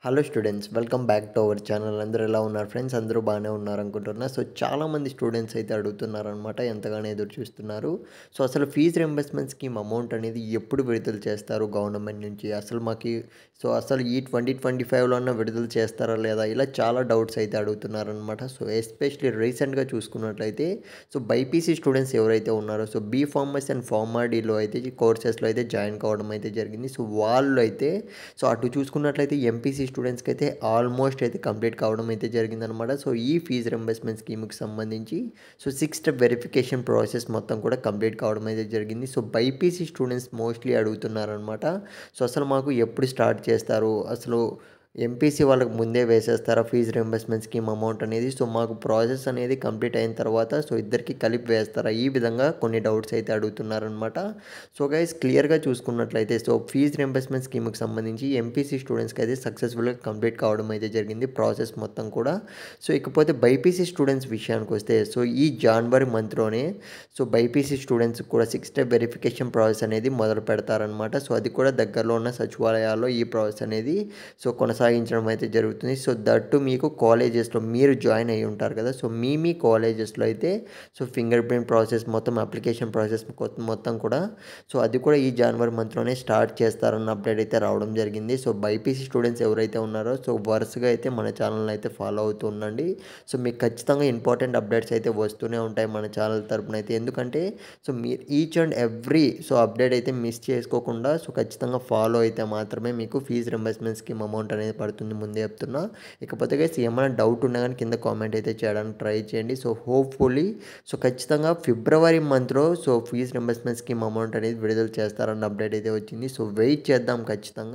Hello students, welcome back to our channel. అందరూ ఎలా ఉన్నారు ఫ్రెండ్స్? అందరూ బాగానే ఉన్నారనుకుంటున్నా. సో చాలామంది స్టూడెంట్స్ అయితే అడుగుతున్నారనమాట, ఎంతగానో ఎదురు చూస్తున్నారు. సో అసలు ఫీజు రింబర్స్మెంట్ స్కీమ్ అమౌంట్ అనేది ఎప్పుడు విడుదల చేస్తారు గవర్నమెంట్ నుంచి? అసలు మాకు అసలు ఈ 2025లో అన్న విడుదల చేస్తారా లేదా? ఇలా చాలా డౌట్స్ అయితే అడుగుతున్నారనమాట. సో ఎస్పెషలీ రీసెంట్గా చూసుకున్నట్లయితే బైపీసీ స్టూడెంట్స్ ఎవరైతే ఉన్నారో, బీ ఫార్మసీ అండ్ ఫార్మాడీలో అయితే కోర్సెస్లో అయితే జాయిన్ కావడం అయితే జరిగింది. సో వాళ్ళు అయితే అటు చూసుకున్నట్లయితే ఎంపీసీ స్టూడెంట్స్కి అయితే ఆల్మోస్ట్ అయితే కంప్లీట్ కావడం అయితే జరిగిందనమాట. సో ఈ ఫీజు రింబర్స్మెంట్ స్కీమ్కి సంబంధించి 6 స్టెప్ వెరిఫికేషన్ ప్రాసెస్ మొత్తం కూడా కంప్లీట్ కావడం అయితే జరిగింది. సో బైపీసీ స్టూడెంట్స్ మోస్ట్లీ అడుగుతున్నారనమాట. సో అసలు మాకు ఎప్పుడు స్టార్ట్ చేస్తారు? అసలు ఎంపీసీ వాళ్ళకి ముందే వేసేస్తారా ఫీజు రింబర్స్మెంట్ స్కీమ్ అమౌంట్ అనేది? సో మాకు ప్రాసెస్ అనేది కంప్లీట్ అయిన తర్వాత ఇద్దరికి కలిపి వేస్తారా? ఈ విధంగా కొన్ని డౌట్స్ అయితే అడుగుతున్నారనమాట. సో గైస్, క్లియర్గా చూసుకున్నట్లయితే ఫీజు రింబర్స్మెంట్ స్కీమ్కి సంబంధించి ఎంపీసీ స్టూడెంట్స్కి అయితే సక్సెస్ఫుల్గా కంప్లీట్ కావడం అయితే జరిగింది ప్రాసెస్ మొత్తం కూడా. ఇకపోతే బైపీసీ స్టూడెంట్స్ విషయానికి వస్తే ఈ జనవరి మంత్లోనే బైపీసీ స్టూడెంట్స్ కూడా 6 స్టెప్ వెరిఫికేషన్ ప్రాసెస్ అనేది మొదలు పెడతారనమాట. అది కూడా దగ్గరలో ఉన్న సచివాలయాల్లో ఈ ప్రాసెస్ అనేది కొనసాగించడం అయితే జరుగుతుంది. దట్టు మీకు కాలేజెస్లో మీరు జాయిన్ అయ్యి ఉంటారు కదా. మీ కాలేజెస్లో అయితే ఫింగర్ ప్రింట్ ప్రాసెస్ మొత్తం, అప్లికేషన్ ప్రాసెస్ మొత్తం కూడా అది కూడా ఈ జనవరి మంత్లోనే స్టార్ట్ చేస్తారన్న అప్డేట్ అయితే రావడం జరిగింది. బైపీసీ స్టూడెంట్స్ ఎవరైతే ఉన్నారో వరుసగా అయితే మన ఛానల్ని అయితే ఫాలో అవుతూ ఉండండి. మీకు ఖచ్చితంగా ఇంపార్టెంట్ అప్డేట్స్ అయితే వస్తూనే ఉంటాయి మన ఛానల్ తరపున అయితే. ఎందుకంటే మీరు ఈచ్ అండ్ ఎవ్రీ అప్డేట్ అయితే మిస్ చేసుకోకుండా ఖచ్చితంగా ఫాలో అయితే మాత్రమే మీకు ఫీజు రింబర్స్మెంట్ స్కీమ్ అమౌంట్ అనేది పడుతుంది, ముందే చెప్తున్నా. ఇకపోతే గైస్, ఏమైనా డౌట్ ఉన్నా కానీ కింద కామెంట్ అయితే చేయడానికి ట్రై చేయండి. హోప్ఫుల్లీ ఖచ్చితంగా ఫిబ్రవరి మంత్లో ఫీజు రింబర్స్మెంట్ స్కీమ్ అమౌంట్ అనేది విడుదల చేస్తారన్న అప్డేట్ అయితే వచ్చింది. వెయిట్ చేద్దాం ఖచ్చితంగా.